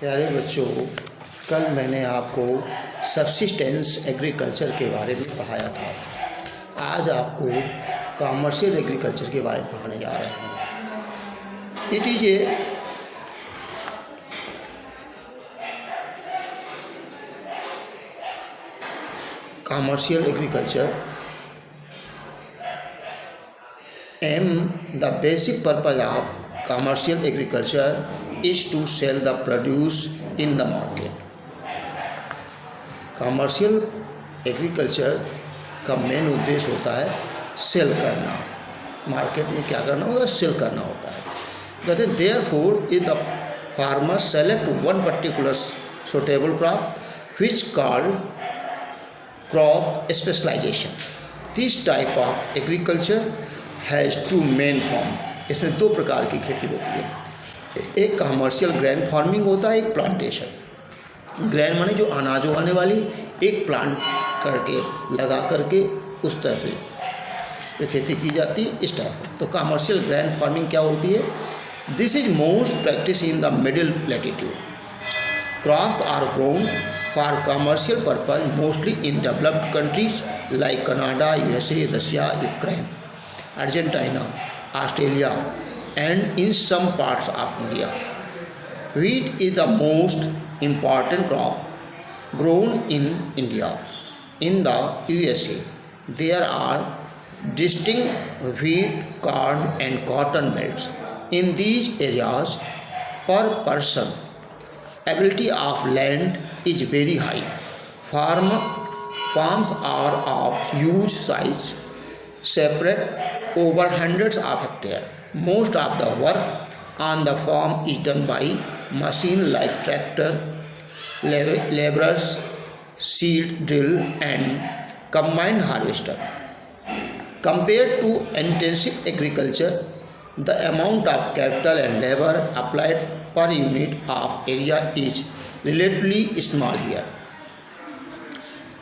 प्यारे बच्चों, कल मैंने आपको सब्सिस्टेंस एग्रीकल्चर के बारे में पढ़ाया था। आज आपको कॉमर्शियल एग्रीकल्चर के बारे में पढ़ाने जा रहे हैं। It is a commercial agriculture the basic purpose of commercial agriculture is to sell the produce in the market. Commercial agriculture का मेन उद्देश्य होता है सेल करना, मार्केट में क्या करना होता है, सेल करना होता है। कहते हैं therefore if the farmer select one particular suitable crop which called crop specialization. This type of agriculture has two main form. इसमें दो प्रकार की खेती होती है, एक कमर्शियल ग्रैन फार्मिंग होता है, एक प्लांटेशन। ग्रैन माने जो अनाज उगाने वाली, एक प्लांट करके लगा करके उस तरह से जो खेती की जाती है इस टाइप से। तो कमर्शियल ग्रैन फार्मिंग क्या होती है? This is most practice in the middle latitude. Crops are grown for commercial purpose mostly in developed countries like Canada, USA, Russia, Ukraine, Argentina, Australia and in some parts of India. Wheat is the most important crop grown in India. In the USA, there are distinct wheat, corn and cotton belts. In these areas, per person, ability of land is very high. Farms are of huge size, separate over hundreds of hectares. Most of the work on the farm is done by machines like tractor, laborers, seed drill and combine harvester. Compared to intensive agriculture, the amount of capital and labor applied per unit of area is relatively small here.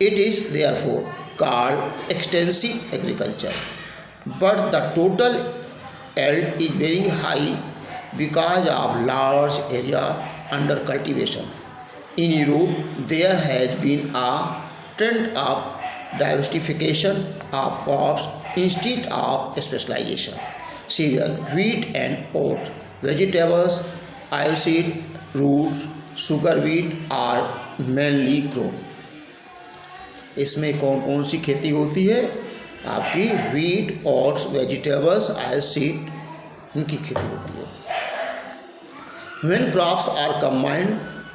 It is therefore called extensive agriculture, but the total yield is very high because of large area under cultivation. In Europe, there has been a trend of diversification of crops instead of specialization. Cereal, wheat and oat, vegetables, oilseed, roots, sugar wheat are mainly grown. इसमें कौन कौन सी खेती होती है? आपकी wheat, oats, vegetables, oilseed, उनकी खेती होती है। When crops are combined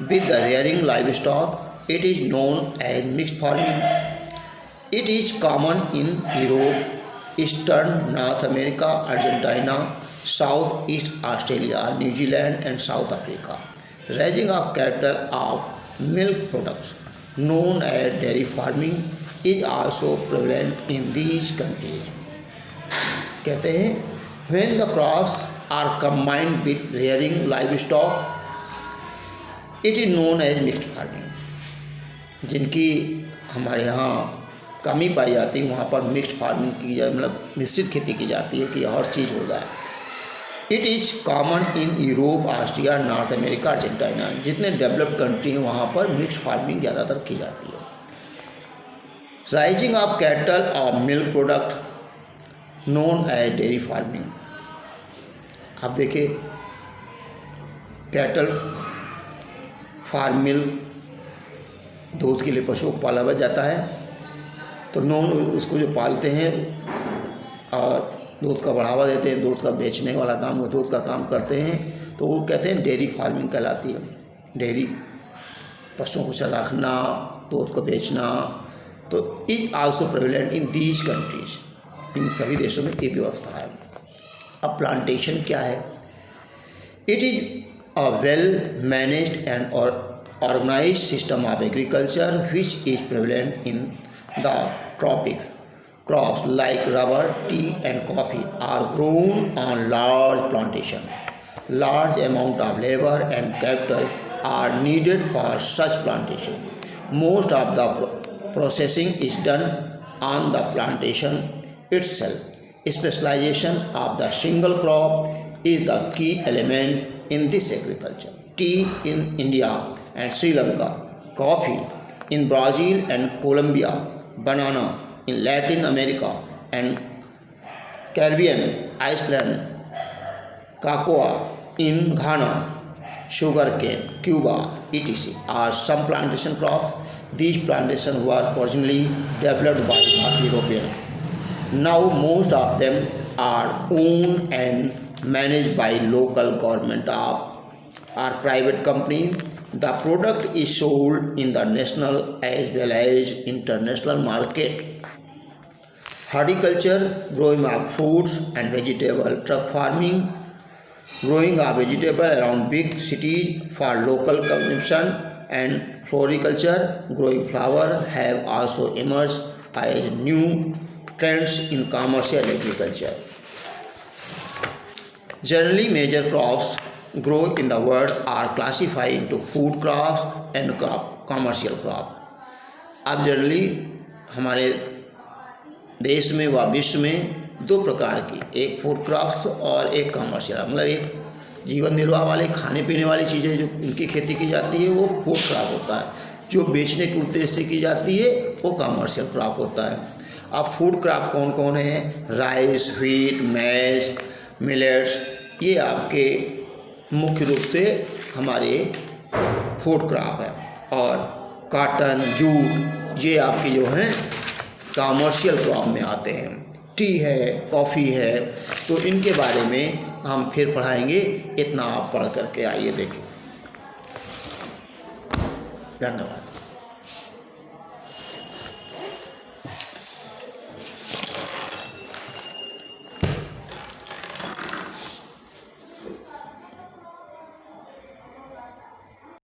with the rearing livestock, it is known as mixed farming. It is common in Europe, Eastern North America, Argentina, Southeast Australia, New Zealand and South Africa. Raising of cattle of milk products, known as dairy farming, is also prevalent in these countries. कहते हैं when the crops are combined with rearing livestock, it is known as mixed farming. जिनकी हमारे यहाँ कमी पाई जाती है वहाँ पर मिक्स्ड फार्मिंग की जाए, मतलब मिश्रित खेती की जाती है कि हर चीज़ हो जाए। It is common in Europe, Austria, North America, Argentina. जितने डेवलप्ड कंट्री हैं वहाँ पर मिक्स्ड फार्मिंग ज़्यादातर की जाती है। Rising of cattle of milk product known as dairy farming. आप देखिए कैटल फार्म मिल्क, दूध के लिए पशुओं को पाला जाता है, तो नॉन उसको जो पालते हैं और दूध का बढ़ावा देते हैं, दूध का बेचने वाला काम, दूध का काम करते हैं, तो वो कहते हैं डेयरी फार्मिंग कहलाती है। डेयरी पशुओं को रखना, दूध को बेचना, तो is also prevalent in these countries. इन सभी देशों में ये व्यवस्था है। अब प्लांटेशन क्या है? It is a well managed and organised system of agriculture which is prevalent in the tropics. Crops like rubber, tea and coffee are grown on large plantation. Large amount of labor and capital are needed for such plantation. Most of the processing is done on the plantation itself. Specialization of the single crop is the key element in this agriculture. tea in India and Sri Lanka, coffee in Brazil and Colombia, banana in Latin America and Caribbean, Iceland, cocoa in Ghana, sugarcane, Cuba, etc. are some plantation crops. These plantations were originally developed by the European. Now most of them are owned and managed by local government or private companies. The product is sold in the national as well as international market. Horticulture, growing of fruits and vegetables, truck farming, growing of vegetables around big cities for local consumption, and floriculture, growing flower have also emerged as new trends in commercial agriculture. Generally, major crops grown in the world are classified into food crops and commercial crop. अब generally हमारे देश में व विश्व में दो प्रकार की, एक फूड क्रॉप्स और एक कमर्शियल, मतलब एक जीवन निर्वाह वाले खाने पीने वाली चीज़ें जो उनकी खेती की जाती है वो फूड क्रॉप होता है, जो बेचने के उद्देश्य से की जाती है वो कमर्शियल क्रॉप होता है। अब फूड क्रॉप कौन कौन है? राइस, व्हीट, मैश, मिलेट्स, ये आपके मुख्य रूप से हमारे फूड क्रॉप है। और कॉटन, जूट, ये आपके जो हैं कमर्शियल क्रॉप में आते हैं। टी है, कॉफ़ी है, तो इनके बारे में हम फिर पढ़ाएंगे। इतना आप पढ़ करके आइए देखें। धन्यवाद।